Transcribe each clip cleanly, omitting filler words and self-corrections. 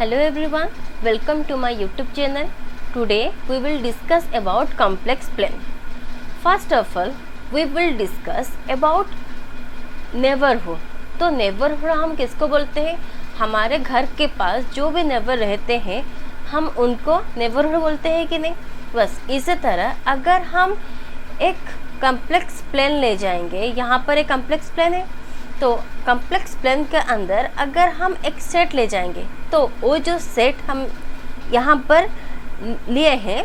Hello everyone, welcome to my YouTube channel. Today we will discuss about complex plane. First of all, we will discuss about neighbourhood. तो neighbourhood हम किसको बोलते हैं? हमारे घर के पास जो भी नेबर रहते हैं हम उनको नेबरहुड बोलते हैं कि नहीं. बस इसी तरह अगर हम एक कम्प्लेक्स प्लेन ले जाएंगे, यहाँ पर एक कम्प्लेक्स प्लेन है, तो कम्प्लेक्स प्लेन के अंदर अगर हम एक सेट ले जाएंगे तो वो जो सेट हम यहाँ पर लिए हैं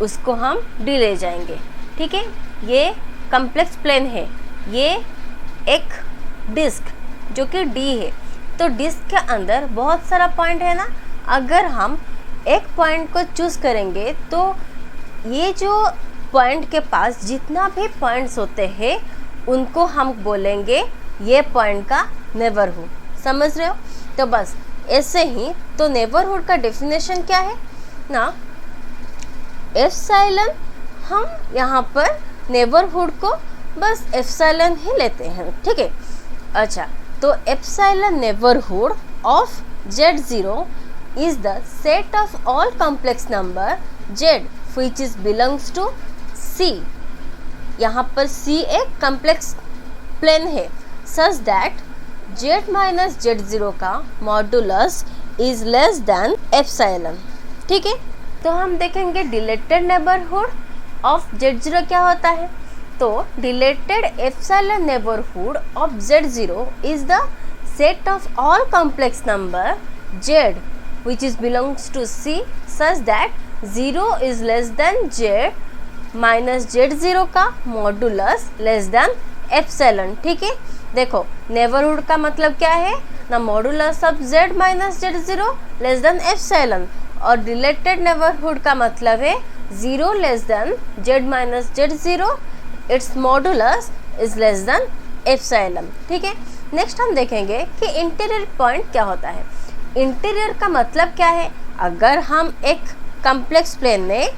उसको हम डी ले जाएंगे. ठीक है, ये कम्प्लेक्स प्लेन है, ये एक डिस्क जो कि डी है. तो डिस्क के अंदर बहुत सारा पॉइंट है ना. अगर हम एक पॉइंट को चूज़ करेंगे तो ये जो पॉइंट के पास जितना भी पॉइंट्स होते हैं उनको हम बोलेंगे ये पॉइंट का नेबरहुड. समझ रहे हो? तो बस ऐसे ही. तो नेबरहुड का डेफिनेशन क्या है ना, एप्सिलॉन. हम यहाँ पर नेबरहुड को बस एप्सिलॉन ही लेते हैं. ठीक है. अच्छा, तो epsilon neighbourhood of Z0 is the set of all complex number Z which is belongs to C. यहाँ पर C एक कॉम्प्लेक्स प्लेन है such that Z minus Z0 का modulus is less then epsilon. ठीक है. तो हम देखेंगे डिलेटेड नेबरहुड ऑफ Z0 क्या होता है. तो deleted epsilon neighbourhood of Z0 is the set of all complex number Z which is belongs to C such that 0 is less than Z minus Z0 का मॉडुलस लेस देन एप्सिलॉन. ठीक है. देखो neighbourhood का मतलब क्या है ना, modulus of Z minus Z0 less than epsilon. और रिलेटेड नेबरहुड का मतलब है 0 less then Z minus Z0, it's modulus is less then epsilon. ठीक है. नेक्स्ट हम देखेंगे कि इंटीरियर पॉइंट क्या होता है. इंटीरियर का मतलब क्या है, अगर हम एक कॉम्प्लेक्स प्लेन में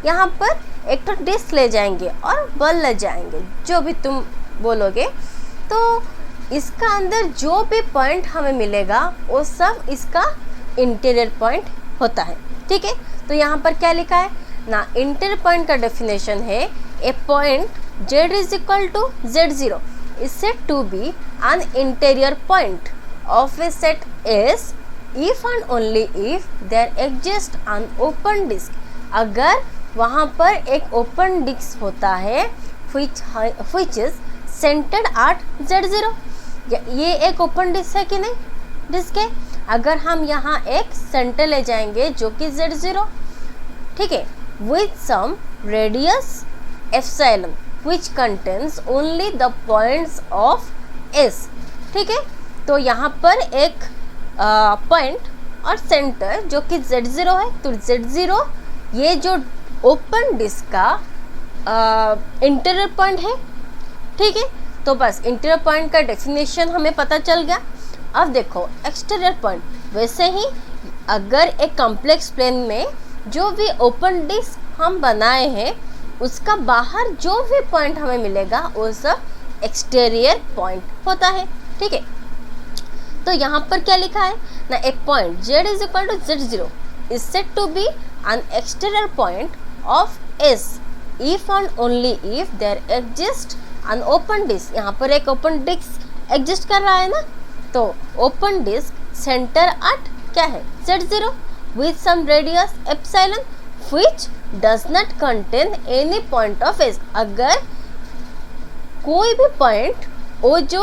यहाँ पर एक तो डिस्क ले जाएंगे और बॉल ले जाएंगे, जो भी तुम बोलोगे, तो इसका अंदर जो भी पॉइंट हमें मिलेगा वो सब इसका इंटीरियर पॉइंट होता है. ठीक है. तो यहाँ पर क्या लिखा है ना, इंटीरियर पॉइंट का डेफिनेशन है a point Z is equal to Z0 is said to be an interior point of a set S if and only if there exists an open disk. अगर वहाँ पर एक ओपन डिस्क होता है which is centered at Z0. ये एक open disc है कि नहीं, डिस्क है. अगर हम यहाँ एक सेंटर ले जाएंगे जो कि Z0. ठीक है. with some radius epsilon which contains only the points of S. ठीक है. तो यहाँ पर एक पॉइंट और सेंटर जो कि Z0 है. तो Z0 ये जो ओपन डिस्क का इंटीरियर पॉइंट है. ठीक है. तो बस इंटीरियर पॉइंट का डेफिनेशन हमें पता चल गया. अब देखो एक्सटीरियर पॉइंट. वैसे ही अगर एक कॉम्प्लेक्स प्लेन में जो भी ओपन डिस्क हम बनाए हैं उसका बाहर जो भी पॉइंट हमें मिलेगा वो सब एक्सटीरियर पॉइंट होता है. ठीक है. तो यहाँ पर क्या लिखा है ना, एक point Z is equal to Z0 is said to be an exterior point of S if and only if there exists an open disk. यहाँ पर एक ओपन डिस्क एग्जिस्ट कर रहा है ना. तो ओपन डिस्क सेंटर एट क्या है Z0 with some radius epsilon which does not contain any point of S. अगर कोई भी पॉइंट वो जो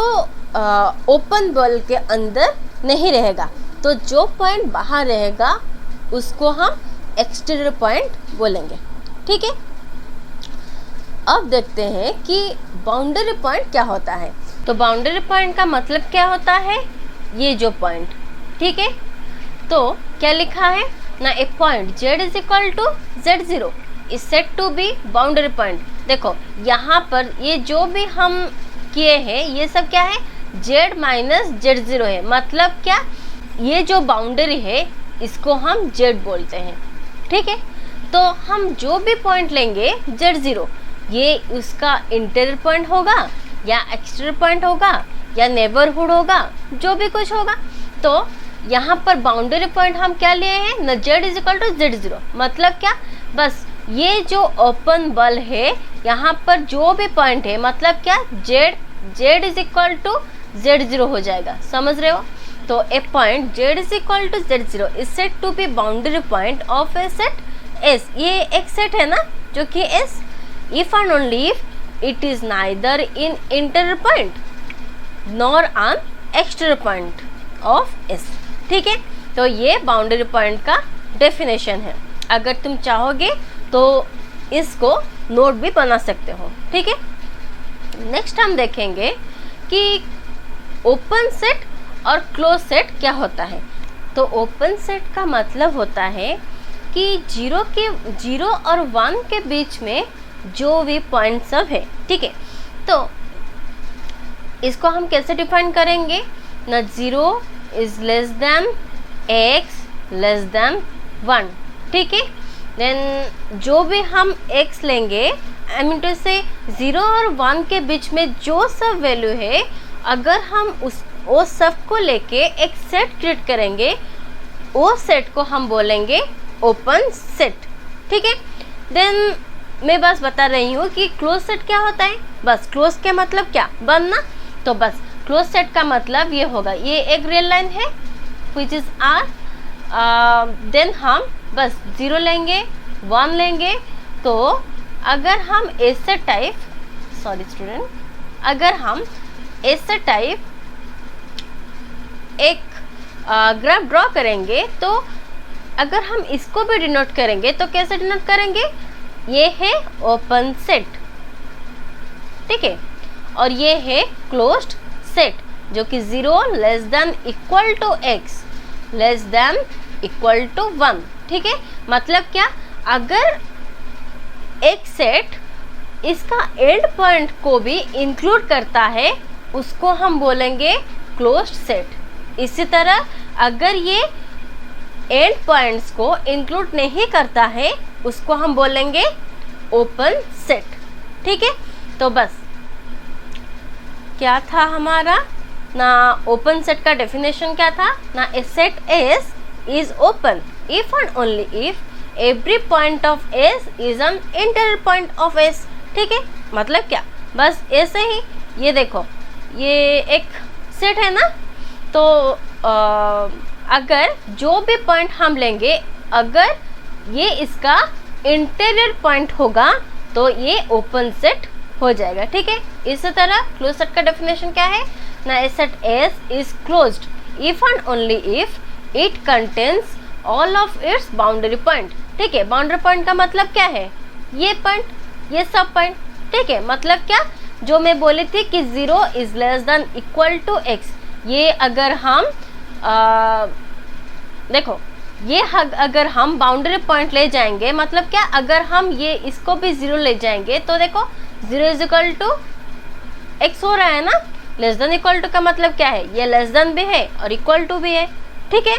ओपन बॉल के अंदर नहीं रहेगा, तो जो पॉइंट बाहर रहेगा उसको हम एक्सटीरियर पॉइंट बोलेंगे. ठीक है. अब देखते हैं कि बाउंड्री पॉइंट क्या होता है. तो बाउंड्री पॉइंट का मतलब क्या होता है, ये जो पॉइंट. ठीक है. तो क्या लिखा है ना, a point Z is equal to Z0 is said to be boundary point. देखो यहाँ पर ये जो भी हम किए हैं ये सब क्या है, Z माइनस Z0 है. मतलब क्या, ये जो बाउंड्री है इसको हम Z बोलते हैं. ठीक है. तो हम जो भी पॉइंट लेंगे Z0, ये उसका इंटीरियर पॉइंट होगा या एक्सटीरियर पॉइंट होगा या नेबरहुड होगा, जो भी कुछ होगा. तो यहाँ पर बाउंड्री पॉइंट हम क्या लिए हैं ना, z is equal to z0, मतलब क्या, बस ये जो ओपन बल है यहाँ पर जो भी पॉइंट है मतलब क्या, z is equal to z0 हो जाएगा, समझ रहे हो। तो a point z is equal to z0 is set to be boundary point of a set S, ये एक सेट है ना जो कि S, if and only if it is neither in interior point nor an exterior point of S, ठीक है। तो ये बाउंड्री पॉइंट का डेफिनेशन है, अगर तुम चाहोगे तो इसको नोट भी बना सकते हो, ठीक है। नेक्स्ट हम देखेंगे कि ओपन सेट और क्लोज सेट क्या होता है। तो ओपन सेट का मतलब होता है कि 0 और 1 के बीच में जो भी पॉइंट सब है, ठीक है। तो इसको हम कैसे डिफाइन करेंगे ना, 0 is less then x less then 1, ठीक है। देन जो भी हम x लेंगे, आई मीन टू से 0 और 1 के बीच में जो सब वैल्यू है, अगर हम वो सब को लेके एक सेट क्रिएट करेंगे, वो सेट को हम बोलेंगे ओपन सेट, ठीक है। देन मैं बस बता रही हूँ कि क्लोज सेट क्या होता है, बस क्लोज के मतलब क्या, बंद ना। तो बस क्लोज सेट का मतलब ये होगा, ये एक रियल लाइन है विच इज R, देन हम बस 0 लेंगे 1 लेंगे। तो अगर हम ऐसे टाइप, सॉरी स्टूडेंट, अगर हम ऐसे टाइप एक ग्राफ ड्रॉ करेंगे, तो अगर हम इसको भी डिनोट करेंगे तो कैसे डिनोट करेंगे, ये है ओपन सेट, ठीक है, और ये है क्लोज्ड सेट जो कि 0 less than equal to x less than equal to 1, ठीक है। मतलब क्या, अगर एक सेट इसका एंड पॉइंट को भी इंक्लूड करता है उसको हम बोलेंगे क्लोज्ड सेट। इसी तरह अगर ये एंड पॉइंट्स को इंक्लूड नहीं करता है उसको हम बोलेंगे ओपन सेट, ठीक है। तो बस क्या था हमारा ना, ओपन सेट का डेफिनेशन क्या था ना, a set S is open if and only if every point of S is an interior point of S, ठीक है। मतलब क्या, बस ऐसे ही, ये देखो ये एक सेट है ना, तो अगर जो भी पॉइंट हम लेंगे, अगर ये इसका इंटीरियर पॉइंट होगा तो ये ओपन सेट हो जाएगा, ठीक है। इसी तरह क्लोज सेट का डेफिनेशन क्या है ना, a set S is closed if and only if it contains all of its boundary point, ठीक है। बाउंड्री पॉइंट का मतलब क्या है, ये पॉइंट, ये सब पॉइंट, ठीक है। मतलब क्या, जो मैं बोली थी कि 0 is less than equal to x, ये अगर हम देखो ये अगर हम बाउंड्री पॉइंट ले जाएंगे, मतलब क्या, अगर हम ये इसको भी 0 ले जाएंगे तो देखो 0 इज इक्वल टू x हो रहा है ना, लेस देन इक्वल टू का मतलब क्या है, ये लेस देन भी है और इक्वल टू भी है, ठीक है।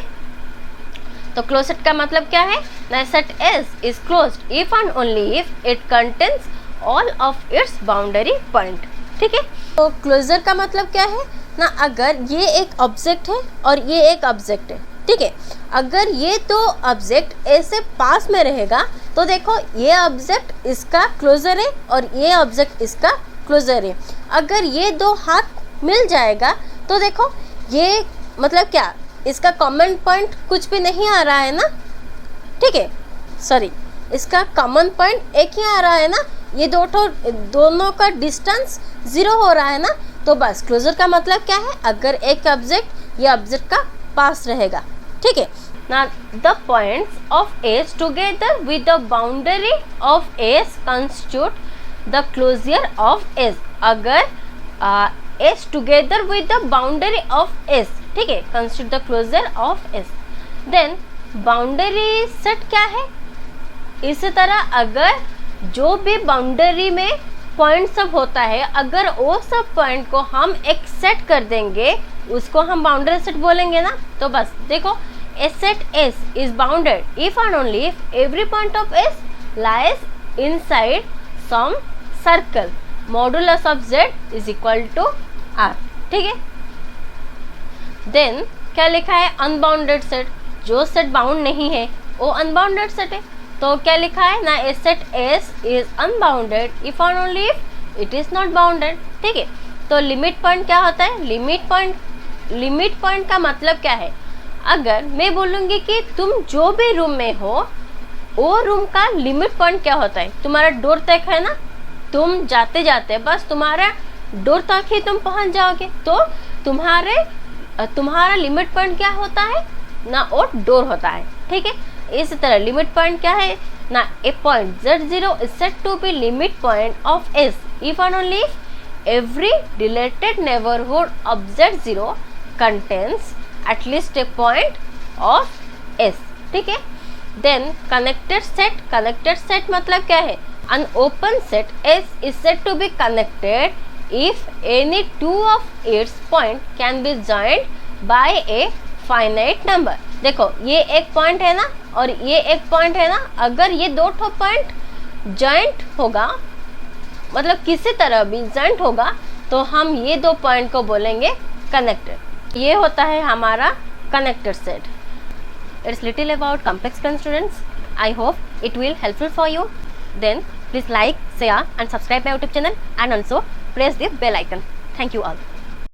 तो क्लोज सेट का मतलब क्या है ना, set S is closed if and only if it contains all of its boundary point, ठीक है। तो क्लोजर का मतलब क्या है ना, अगर ये एक ऑब्जेक्ट है और ये एक ऑब्जेक्ट है, ठीक है। अगर ये दो ऑब्जेक्ट ऐसे पास में रहेगा तो देखो ये ऑब्जेक्ट इसका क्लोजर है और ये ऑब्जेक्ट इसका क्लोजर है। अगर ये दो हाथ मिल जाएगा तो देखो ये मतलब क्या, इसका कॉमन पॉइंट कुछ भी नहीं आ रहा है ना, ठीक है, सॉरी, इसका कॉमन पॉइंट एक ही आ रहा है ना, ये दोनों का डिस्टेंस 0 हो रहा है ना। तो बस क्लोजर का मतलब क्या है, अगर एक ऑब्जेक्ट ये ऑब्जेक्ट का पास रहेगा, ठीक है ना। The points of S together with the boundary of S constitute the closure of S। अगर S together with the boundary of S, ठीक है, constitute the closure of S। Then boundary set क्या है, इसी तरह अगर जो भी बाउंड्री में पॉइंट सब होता है, अगर वो सब पॉइंट को हम एक सेट कर देंगे उसको हम बाउंड्री सेट बोलेंगे ना। तो बस देखो, a set S is bounded if and only if every point of S lies inside some circle modulus of Z is equal to R, ठीक है। देन क्या लिखा है, अनबाउंडेड सेट, जो सेट बाउंड नहीं है वो अनबाउंडेड सेट है। तो क्या लिखा है ना, a set S is unbounded if and only if it is not bounded. ठीक है, तो लिमिट पॉइंट क्या होता है, लिमिट पॉइंट का मतलब क्या है, अगर मैं बोलूँगी कि तुम जो भी रूम में हो वो रूम का लिमिट पॉइंट क्या होता है, तुम्हारा डोर तक है ना, तुम जाते जाते बस तुम्हारा डोर तक ही तुम पहुंच जाओगे, तो तुम्हारा लिमिट पॉइंट क्या होता है ना, वो डोर होता है। ठीक है, इसी तरह लिमिट पॉइंट क्या है ना, a point z0 is said to be limit point of S if and only if every related neighborhood of z0 contains at least a point of S। ठीक है, देन कनेक्टेड सेट मतलब क्या है, an open set S is said to be connected if any two of its point can be joined by a finite number। देखो ये एक point है ना और ये एक पॉइंट है ना, अगर ये दो ठो पॉइंट जॉइंट होगा, मतलब किसी तरह भी जॉइंट होगा, तो हम ये दो पॉइंट को बोलेंगे कनेक्टेड। ये होता है हमारा connected set. It's little about complex terms, students. I hope it will helpful for you. Then please like, share and subscribe my YouTube channel and also press the bell icon. Thank you all.